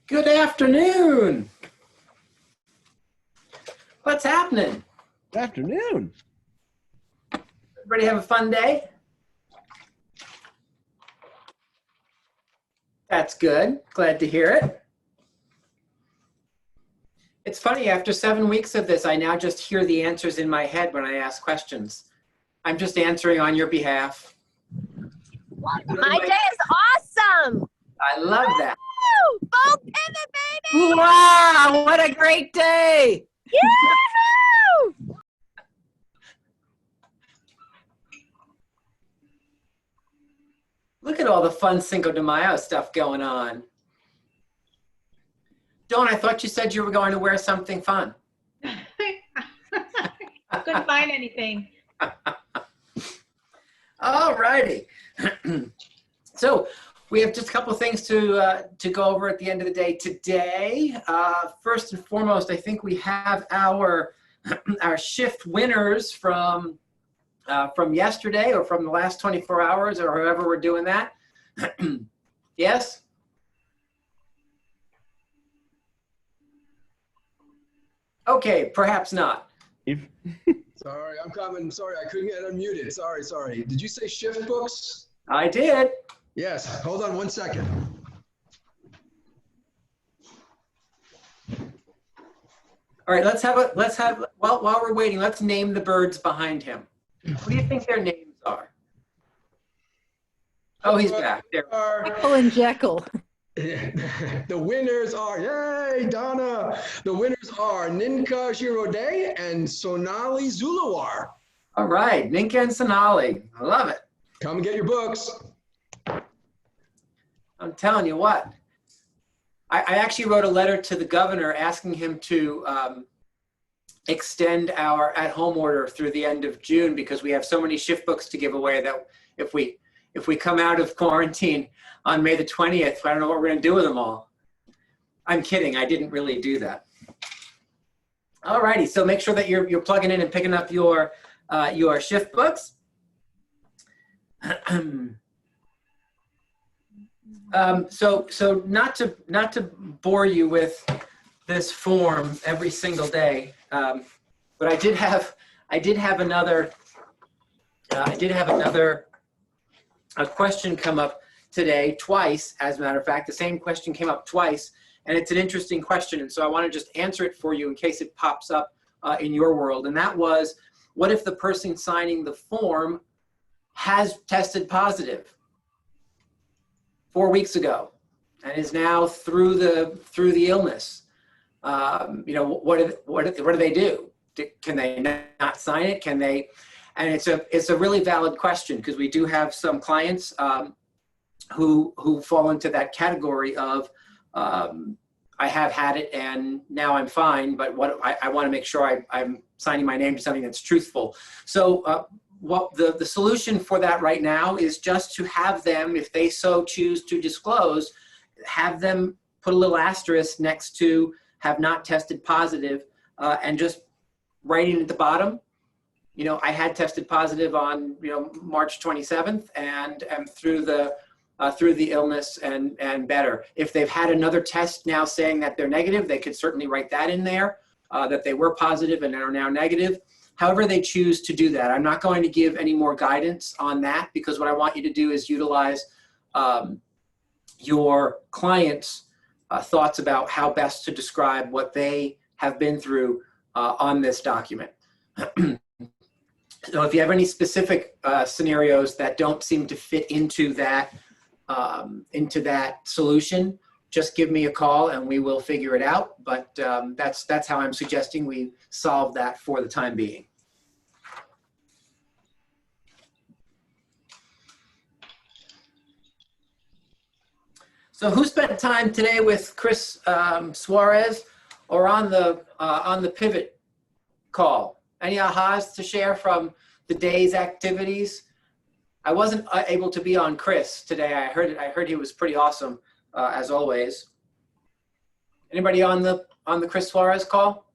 Good afternoon. What's happening? Good afternoon. Everybody have a fun day? That's good. Glad to hear it. It's funny, after 7 weeks of this, I now just hear the answers in my head when I ask questions. I'm just answering on your behalf. My day is awesome. I love that. Woo! Full pivot, baby. Wow, what a great day. Yahoo! Look at all the fun Cinco de Mayo stuff going on. Dawn, I thought you said you were going to wear something fun. Couldn't find anything. All righty. So we have just a couple of things to go over at the end of the day today. First and foremost, I think we have our shift winners from yesterday or from the last 24 hours or however we're doing that. Yes? Okay, perhaps not. Sorry, I'm coming. Sorry, I couldn't get unmuted. Sorry. Did you say shift books? I did. Yes. Hold on one second. All right, while we're waiting, let's name the birds behind him. What do you think their names are? Oh, he's back. There. Jekyll and Jekyll. The winners are, yay, Donna. The winners are Ninka Shirode and Sonali Zulawar. All right, Ninka and Sonali. I love it. Come and get your books. I'm telling you what. I actually wrote a letter to the governor asking him to extend our at-home order through the end of June because we have so many shift books to give away that if we come out of quarantine on May the 20th, I don't know what we're going to do with them all. I'm kidding. I didn't really do that. All righty. So make sure that you're plugging in and picking up your shift books. So not to bore you with this form every single day, but I did have another a question come up today twice. As a matter of fact, the same question came up twice, and it's an interesting question. And so I want to just answer it for you in case it pops up in your world. And that was, what if the person signing the form has tested positive 4 weeks ago and is now through the illness? What do they do? Can they not sign it? Can they? And it's a really valid question because we do have some clients who fall into that category of I have had it and now I'm fine, but what I want to make sure I'm signing my name to something that's truthful. So what the solution for that right now is just to have them, if they so choose to disclose, have them put a little asterisk next to have not tested positive, and just writing at the bottom, I had tested positive on March 27th and am through the illness and better. If they've had another test now saying that they're negative, they could certainly write that in there, that they were positive and are now negative. However they choose to do that. I'm not going to give any more guidance on that because what I want you to do is utilize your clients' thoughts about how best to describe what they have been through on this document. So if you have any specific scenarios that don't seem to fit into that solution, just give me a call and we will figure it out. But that's how I'm suggesting we solve that for the time being. So who spent time today with Chris Suarez or on the pivot call? Any ahas to share from the day's activities? I wasn't able to be on Chris today. I heard he was pretty awesome, as always. Anybody on the Chris Suarez call?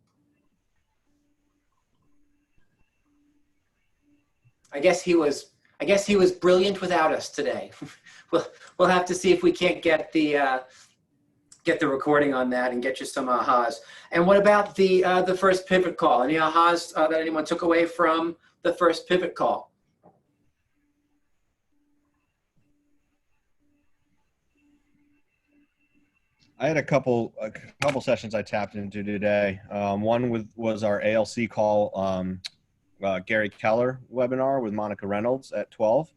I guess he was brilliant without us today. We'll have to see if we can't get get the recording on that and get you some ahas. And what about the first pivot call? Any ahas that anyone took away from the first pivot call? I had a couple sessions I tapped into today. One was our ALC call, Gary Keller webinar with Monica Reynolds at 12.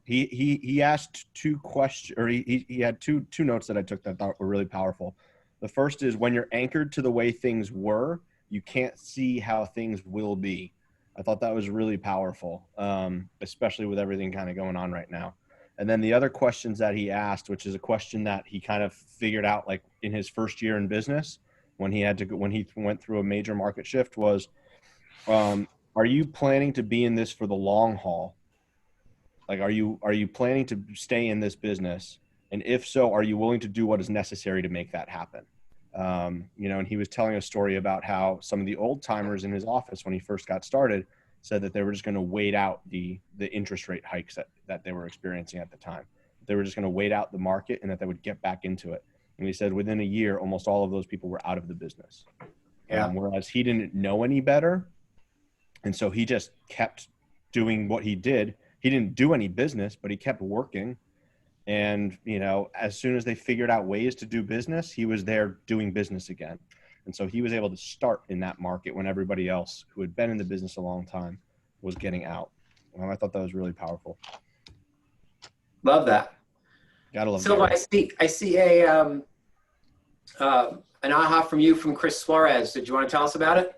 He asked two questions, or he had two notes that I took that I thought were really powerful. The first is, when you're anchored to the way things were, you can't see how things will be. I thought that was really powerful, especially with everything kind of going on right now. And then the other questions that he asked, which is a question that he kind of figured out like in his first year in business, when he went through a major market shift, was, are you planning to be in this for the long haul? Like, are you planning to stay in this business? And if so, are you willing to do what is necessary to make that happen? And he was telling a story about how some of the old timers in his office when he first got started said that they were just going to wait out the interest rate hikes that they were experiencing at the time. They were just going to wait out the market and that they would get back into it. And he said within a year, almost all of those people were out of the business. Whereas he didn't know any better. And so he just kept doing what he did. He didn't do any business, but he kept working. And, as soon as they figured out ways to do business, he was there doing business again. And so he was able to start in that market when everybody else who had been in the business a long time was getting out. I thought that was really powerful. Love that. Gotta love So that. I see an aha from you from Chris Suarez. Did you want to tell us about it?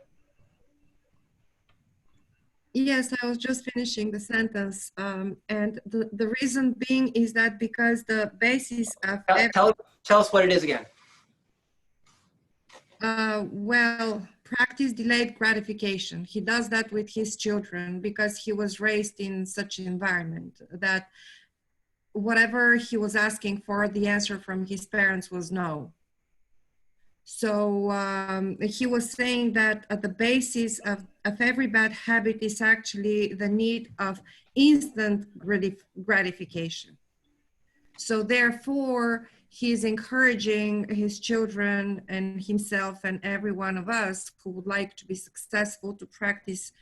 Yes, I was just finishing the sentence. And the reason being is that because the basis of Tell us what it is again. Practice delayed gratification. He does that with his children because he was raised in such an environment that whatever he was asking for, the answer from his parents was no. So he was saying that at the basis of every bad habit is actually the need of instant gratification. So therefore, he's encouraging his children and himself and every one of us who would like to be successful to practice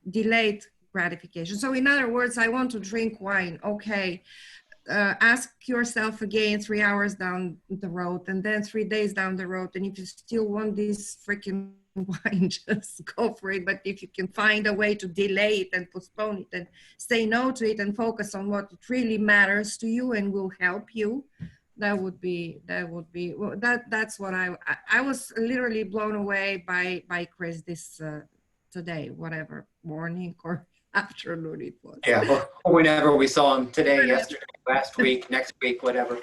delayed gratification. So in other words, I want to drink wine. Okay. Ask yourself again 3 hours down the road and then 3 days down the road. And if you still want this freaking wine, just go for it. But if you can find a way to delay it and postpone it and say no to it and focus on what really matters to you and will help you, that's what I was literally blown away by Chris this today, whatever morning or afternoon it was. Yeah, or whenever we saw him today, yesterday, last week, next week, whatever.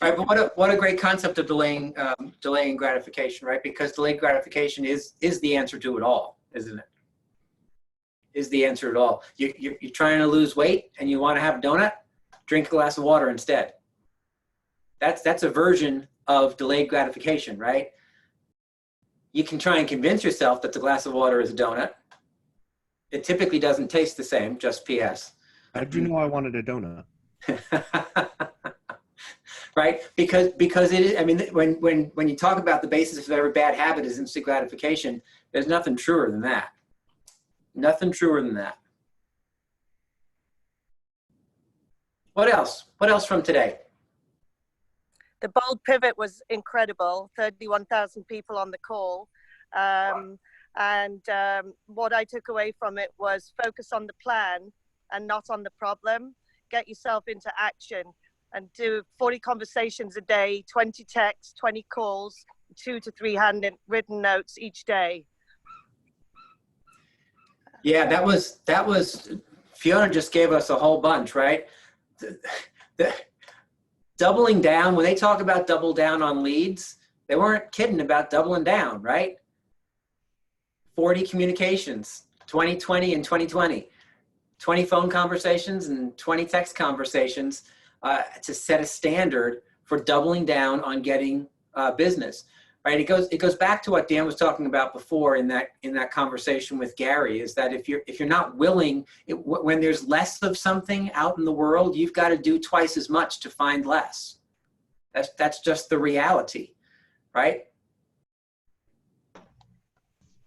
Right, but what a great concept of delaying gratification, right? Because delayed gratification is the answer to it all, isn't it? Is the answer to it all. You're trying to lose weight and you want to have a donut? Drink a glass of water instead. That's a version of delayed gratification, right? You can try and convince yourself that the glass of water is a donut. It typically doesn't taste the same, just PS. How did you know I wanted a donut? Right? Because it is, I mean, when you talk about the basis of every bad habit is instant gratification, there's nothing truer than that. Nothing truer than that. What else? What else from today? The bold pivot was incredible. 31,000 people on the call. What I took away from it was focus on the plan and not on the problem. Get yourself into action and do 40 conversations a day, 20 texts, 20 calls, 2 to 3 handwritten notes each day. Yeah, that was Fiona just gave us a whole bunch, right? The doubling down, when they talk about double down on leads, they weren't kidding about doubling down, right? 40 communications, 2020 and 2020, 20 phone conversations and 20 text conversations to set a standard for doubling down on getting business, right? It goes back to what Dan was talking about before in that conversation with Gary, is that if you're not willing, when there's less of something out in the world, you've got to do twice as much to find less. That's just the reality, right?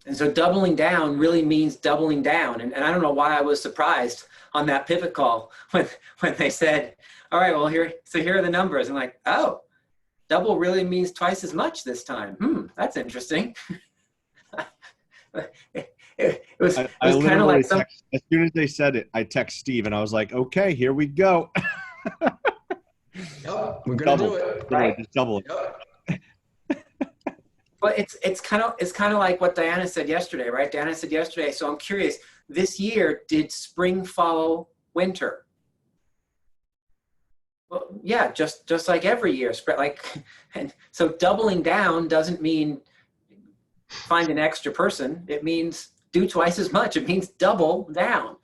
And so doubling down really means doubling down. And I don't know why I was surprised on that pivot call when they said, all right, well, here are the numbers. I'm like, oh, double really means twice as much this time. That's interesting. It was kind of like as soon as they said it, I text Steve and I was like, okay, here we go. Yep, we're gonna do it. Right. Just double it. Yep. But it's kind of like what Diana said yesterday, right? Diana said yesterday. So I'm curious. This year, did spring follow winter? Well, yeah, just like every year. And so doubling down doesn't mean find an extra person. It means do twice as much. It means double down.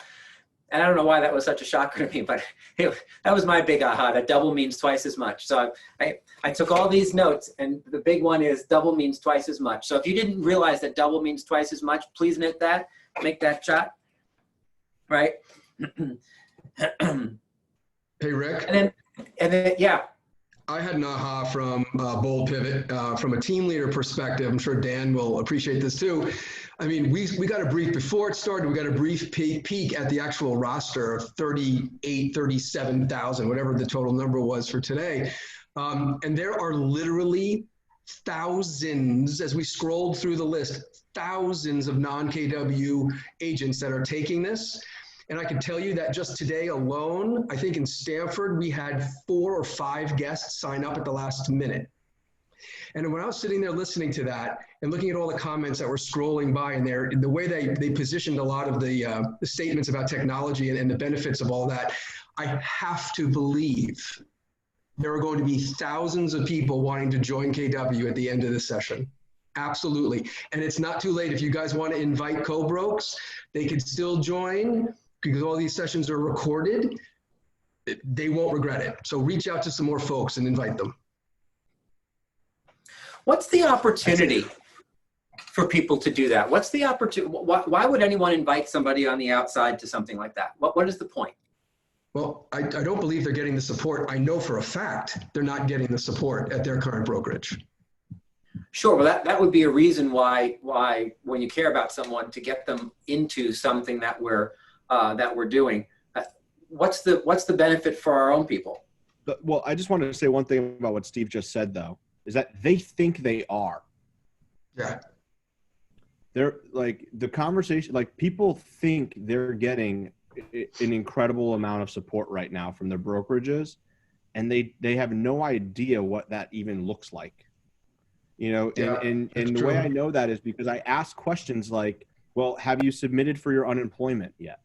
And I don't know why that was such a shocker to me, but that was my big aha, that double means twice as much. So I took all these notes, and the big one is double means twice as much. So if you didn't realize that double means twice as much, please note that, make that shot, right? Hey, Rick. And then, yeah. I had an aha from Bold Pivot from a team leader perspective. I'm sure Dan will appreciate this too. I mean, we got a brief before it started. We got a brief peek at the actual roster of 37,000, whatever the total number was for today. And there are literally thousands, as we scrolled through the list, thousands of non-KW agents that are taking this. And I can tell you that just today alone, I think in Stanford, we had 4 or 5 guests sign up at the last minute. And when I was sitting there listening to that and looking at all the comments that were scrolling by in there, the way they positioned a lot of the statements about technology and the benefits of all that, I have to believe there are going to be thousands of people wanting to join KW at the end of this session. Absolutely. And it's not too late. If you guys want to invite co-brokes, they could still join because all these sessions are recorded. They won't regret it. So reach out to some more folks and invite them. What's the opportunity for people to do that? What's the opportunity? Why would anyone invite somebody on the outside to something like that? What is the point? Well, I don't believe they're getting the support. I know for a fact they're not getting the support at their current brokerage. Sure, well, that would be a reason why when you care about someone, to get them into something that we're doing. What's the benefit for our own people? Well, I just wanted to say one thing about what Steve just said, though, is that they think they are. Yeah. They're like the conversation, like people think they're getting an incredible amount of support right now from their brokerages, and they have no idea what that even looks like. You know, Yeah, and the way I know that is because I ask questions like, well, have you submitted for your unemployment yet?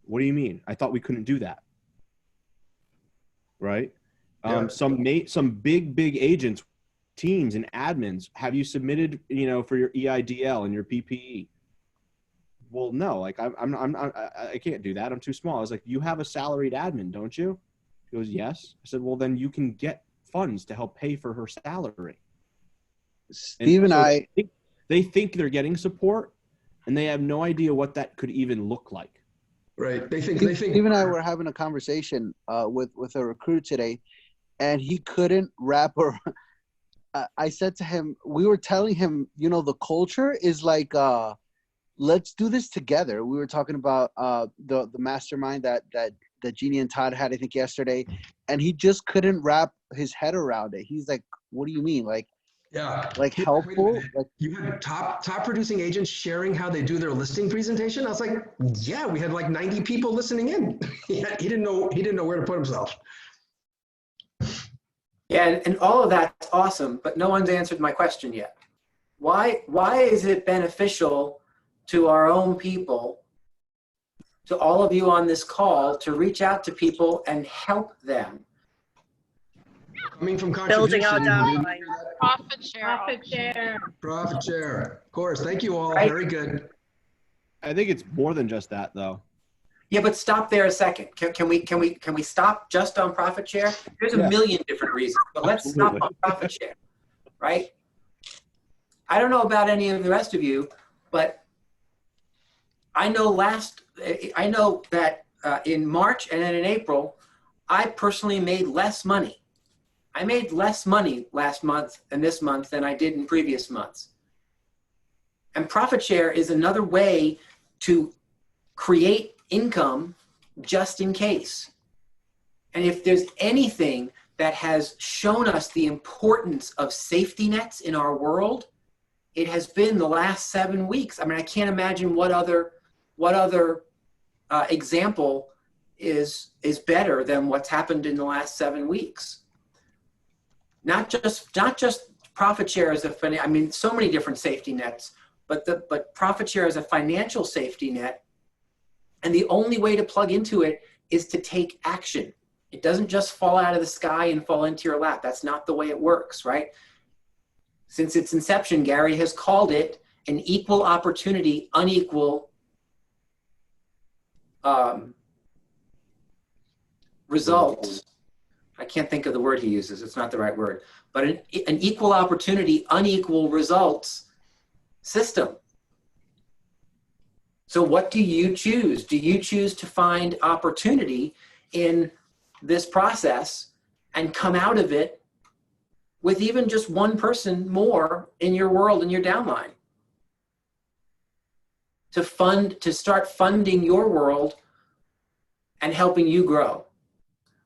What do you mean? I thought we couldn't do that. Right? Yeah. Some big agents, teams and admins, have you submitted, you know, for your EIDL and your PPE? Well, no, like I can't do that. I'm too small. I was like, you have a salaried admin, don't you? He goes, yes. I said, well, then you can get funds to help pay for her salary. Steve and so they think they're getting support, and they have no idea what that could even look like. Right. They think. Steve and I were having a conversation with a recruiter today, and he couldn't wrap or. I said to him, we were telling him, you know, the culture is like, let's do this together. We were talking about the mastermind that Jeannie and Todd had, I think, yesterday, and he just couldn't wrap his head around it. He's like, what do you mean? Like, yeah, like helpful. Like, you had top producing agents sharing how they do their listing presentation. I was like, yeah, we had like 90 people listening in. he didn't know where to put himself. Yeah, and all of that's awesome, but no one's answered my question yet. Why is it beneficial to our own people, to all of you on this call, to reach out to people and help them? Coming from Building our contribution. downline. Profit share. Profit share. Of course. Thank you all. Right. Very good. I think it's more than just that, though. Yeah, but stop there a second. Can we stop just on profit share? There's a million different reasons, but let's stop on profit share, right? I don't know about any of the rest of you, but I know that in March and then in April, I personally made less money. I made less money last month and this month than I did in previous months. And profit share is another way to create income just in case. And if there's anything that has shown us the importance of safety nets in our world, it has been the last 7 weeks. I mean, I can't imagine what other example is better than what's happened in the last 7 weeks. Not just profit share as a, I mean, so many different safety nets, but profit share as a financial safety net. And the only way to plug into it is to take action. It doesn't just fall out of the sky and fall into your lap. That's not the way it works, right? Since its inception, Gary has called it an equal opportunity, unequal results. I can't think of the word he uses. It's not the right word. But an equal opportunity, unequal results system. So what do you choose? Do you choose to find opportunity in this process and come out of it with even just one person more in your world and your downline? To start funding your world and helping you grow,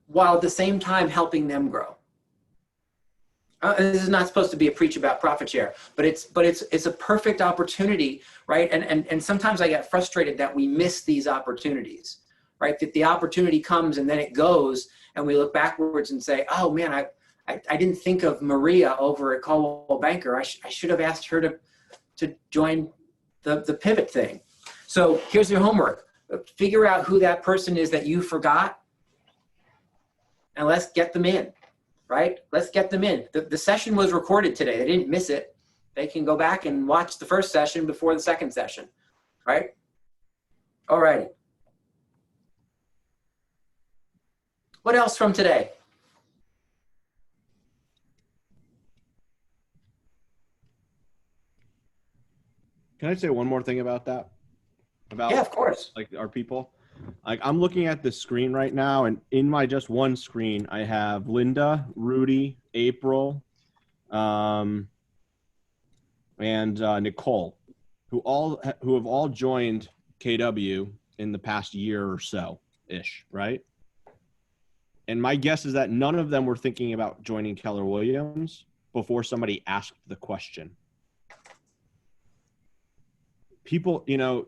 while at the same time helping them grow. This is not supposed to be a preach about profit share, but it's a perfect opportunity, right? And sometimes I get frustrated that we miss these opportunities, right? That the opportunity comes and then it goes, and we look backwards and say, oh man, I didn't think of Maria over at Coldwell Banker. I should have asked her to join the pivot thing. So here's your homework. Figure out who that person is that you forgot, and let's get them in, right? Let's get them in. The session was recorded today. They didn't miss it. They can go back and watch the first session before the second session, right? All righty. What else from today? Can I say one more thing about that? About, yeah, of course. Like our people. Like I'm looking at the screen right now, and in my just one screen, I have Linda, Rudy, April, and Nicole, who have all joined KW in the past year or so ish, right? And my guess is that none of them were thinking about joining Keller Williams before somebody asked the question. People, you know,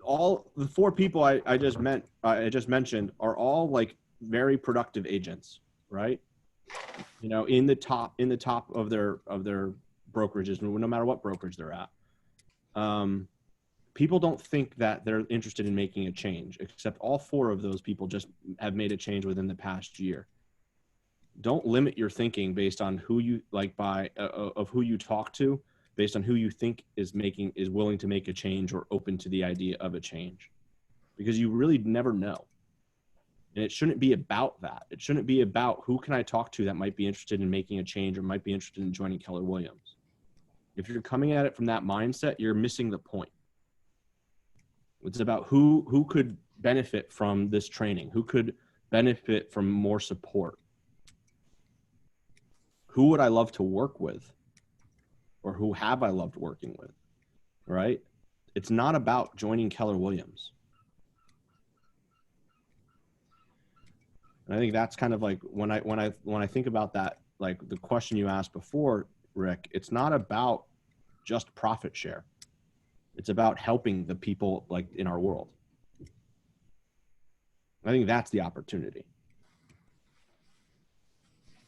all the 4 people I just mentioned are all like very productive agents, right? You know, in the top of their brokerages, no matter what brokerage they're at. People don't think that they're interested in making a change, except all 4 of those people just have made a change within the past year. Don't limit your thinking based on who you of who you talk to, based on who you think is willing to make a change or open to the idea of a change, because you really never know. And it shouldn't be about that. It shouldn't be about who can I talk to that might be interested in making a change or might be interested in joining Keller Williams. If you're coming at it from that mindset, you're missing the point. It's about who could benefit from this training, who could benefit from more support. Who would I love to work with? Or who have I loved working with, right? It's not about joining Keller Williams. And I think that's kind of like when I think about that, like the question you asked before, Rick, it's not about just profit share. It's about helping the people like in our world. I think that's the opportunity.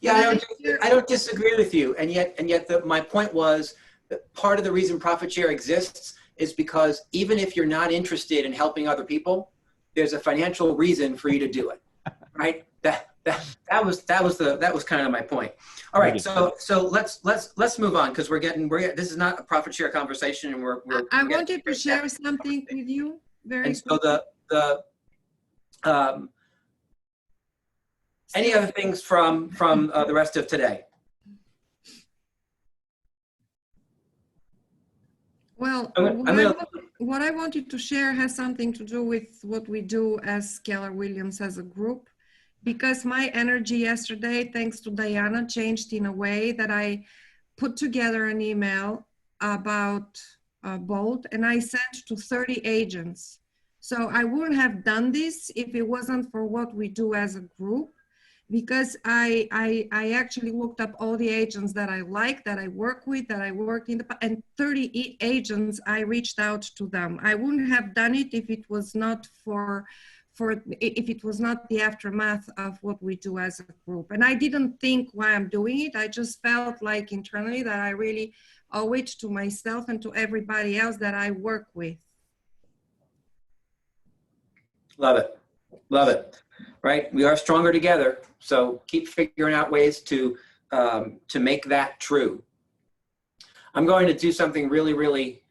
Yeah, I don't disagree with you, and yet my point was that part of the reason profit share exists is because even if you're not interested in helping other people, there's a financial reason for you to do it, right? That was kind of my point. All right, so let's move on, because we're getting this is not a profit share conversation, and I wanted to share something with you very quickly. So any other things from the rest of today? Well, what I wanted to share has something to do with what we do as Keller Williams as a group, because my energy yesterday, thanks to Diana, changed in a way that I put together an email about Bolt, and I sent to 30 agents. So I wouldn't have done this if it wasn't for what we do as a group, because I actually looked up all the agents that I like, that I work with, that I worked in the, and 30 agents, I reached out to them. I wouldn't have done it if it was not if it was not the aftermath of what we do as a group. And I didn't think why I'm doing it. I just felt like internally that I really owe it to myself and to everybody else that I work with. Love it. Love it. Right? We are stronger together. So keep figuring out ways to make that true. I'm going to do something really, really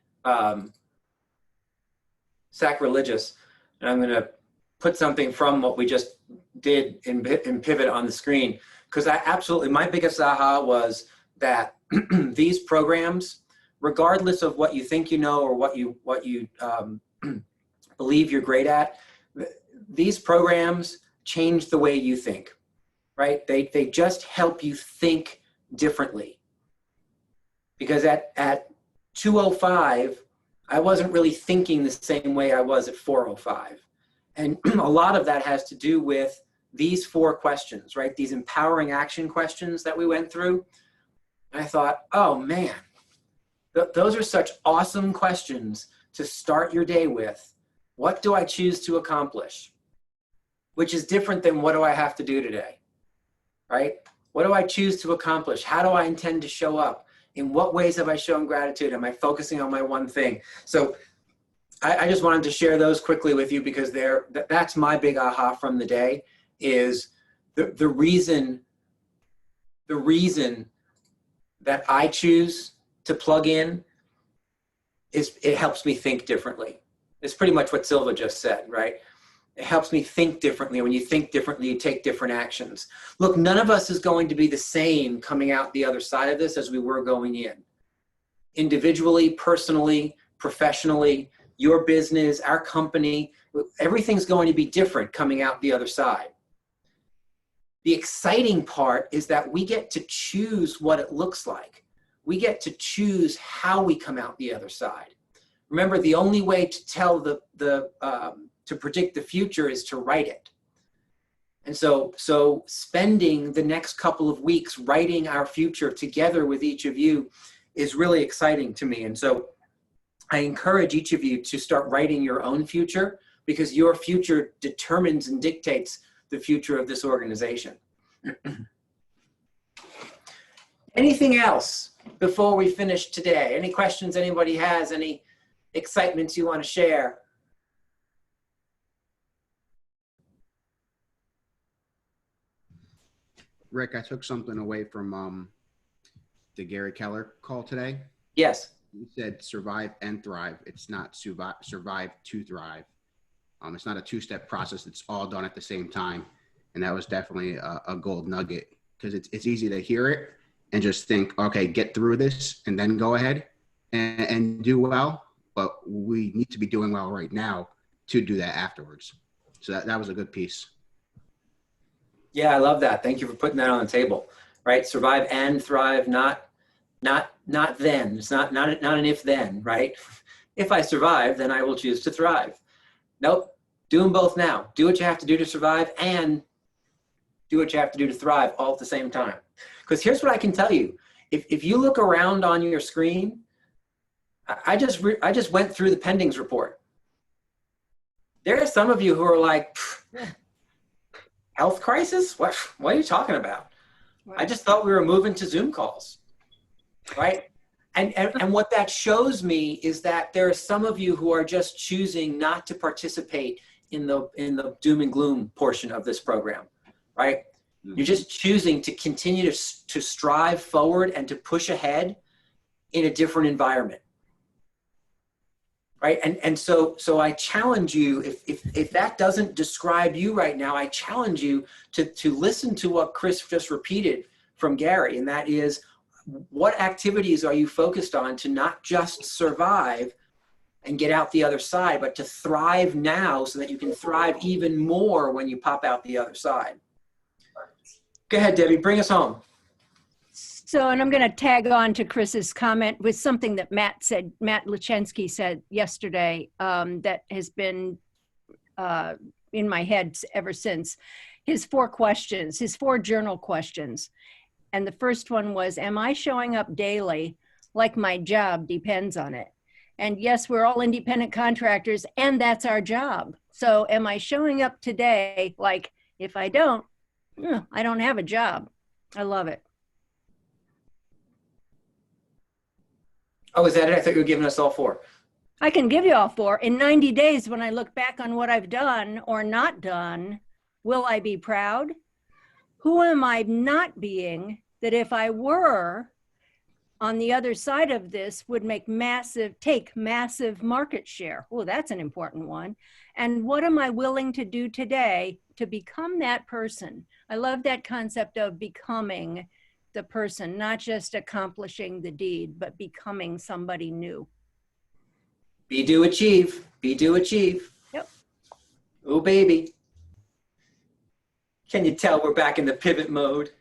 sacrilegious. And I'm going to put something from what we just did in Pivot on the screen. Because my biggest aha was that these programs, regardless of what you think you know or what you believe you're great at, these programs change the way you think, right? They just help you think differently. Because at 2:05, I wasn't really thinking the same way I was at 4:05. And a lot of that has to do with these 4 questions, right? These empowering action questions that we went through. And I thought, oh man, those are such awesome questions to start your day with. What do I choose to accomplish? Which is different than what do I have to do today, right? What do I choose to accomplish? How do I intend to show up? In what ways have I shown gratitude? Am I focusing on my one thing? So I just wanted to share those quickly with you because that's my big aha from the day is the reason that I choose to plug in is it helps me think differently. It's pretty much what Silva just said, right? It helps me think differently. When you think differently, you take different actions. Look, none of us is going to be the same coming out the other side of this as we were going in. Individually, personally, professionally, your business, our company, everything's going to be different coming out the other side. The exciting part is that we get to choose what it looks like. We get to choose how we come out the other side. Remember, the only way to tell to predict the future is to write it. And so spending the next couple of weeks writing our future together with each of you is really exciting to me. And so I encourage each of you to start writing your own future because your future determines and dictates the future of this organization. Anything else before we finish today? Any questions anybody has? Any excitements you want to share? Rick, I took something away from the Gary Keller call today. Yes. He said survive and thrive. It's not survive to thrive. It's not a 2-step process. It's all done at the same time. And that was definitely a gold nugget because it's easy to hear it and just think, okay, get through this and then go ahead and do well. But we need to be doing well right now to do that afterwards. So that was a good piece. Yeah, I love that. Thank you for putting that on the table, right? Survive and thrive, not then. It's not an if then, right? If I survive, then I will choose to thrive. Nope, do them both now. Do what you have to do to survive and do what you have to do to thrive all at the same time. Because here's what I can tell you. If you look around on your screen, I just went through the pendings report. There are some of you who are like, health crisis? What are you talking about? I just thought we were moving to Zoom calls, right? And what that shows me is that there are some of you who are just choosing not to participate in the doom and gloom portion of this program, right? Mm-hmm. You're just choosing to continue to strive forward and to push ahead in a different environment. Right. And so I challenge you, if that doesn't describe you right now, I challenge you to listen to what Chris just repeated from Gary. And that is, what activities are you focused on to not just survive and get out the other side, but to thrive now so that you can thrive even more when you pop out the other side. Go ahead, Debbie, bring us home. So, and I'm going to tag on to Chris's comment with something that Matt Lachensky said yesterday that has been in my head ever since. His 4 questions, his 4 journal questions. And the first one was, am I showing up daily like my job depends on it? And yes, we're all independent contractors and that's our job. So am I showing up today like, if I don't, I don't have a job. I love it. Oh, is that it? I thought you were giving us all 4. I can give you all 4. In 90 days, when I look back on what I've done or not done, will I be proud? Who am I not being that if I were on the other side of this would take massive market share? Oh, that's an important one. And what am I willing to do today to become that person? I love that concept of becoming the person, not just accomplishing the deed, but becoming somebody new. Be, do, achieve. Be, do, achieve. Yep. Oh, baby. Can you tell we're back in the pivot mode?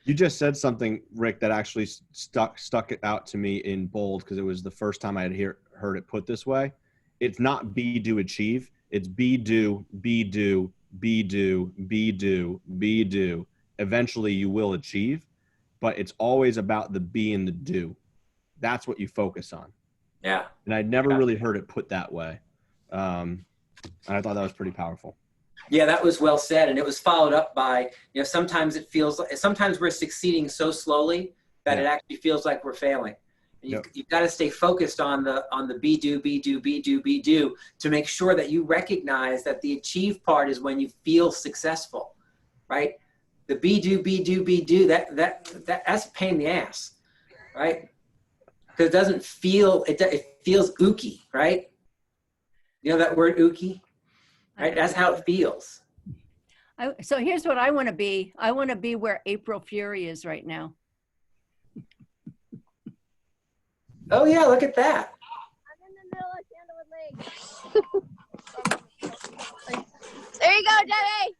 You just said something, Rick, that actually stuck it out to me in bold because it was the first time I had heard it put this way. It's not be, do, achieve. It's be, do, be, do, be, do, be, do, be, do. Eventually you will achieve, but it's always about the be and the do. That's what you focus on. Yeah. And I'd never really heard it put that way. And I thought that was pretty powerful. Yeah, that was well said. And it was followed up by, sometimes it feels like, sometimes we're succeeding so slowly that it actually feels like we're failing. And you've got to stay focused on the be, do, be, do, be, do, be, do to make sure that you recognize that the achieve part is when you feel successful, right? The be, do, be, do, be, do, that's a pain in the ass, right? Because it doesn't feel, it feels ooky, right? You know that word ooky? Right? That's how it feels. So here's what I want to be. I want to be where April Fury is right now. Oh yeah, look at that. I'm in the middle of Candlewood Lake. There you go, Debbie.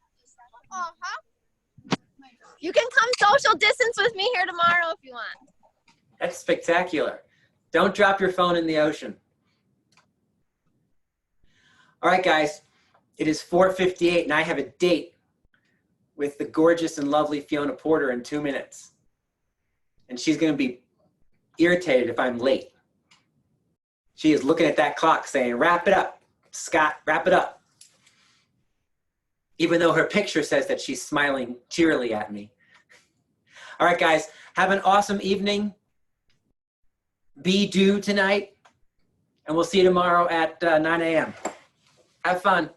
You can come social distance with me here tomorrow if you want. That's spectacular. Don't drop your phone in the ocean. All right, guys. It is 4:58 and I have a date with the gorgeous and lovely Fiona Porter in 2 minutes. And she's going to be irritated if I'm late. She is looking at that clock saying, wrap it up, Scott, wrap it up. Even though her picture says that she's smiling cheerily at me. All right, guys, have an awesome evening. Be due tonight. And we'll see you tomorrow at 9 a.m. Have fun.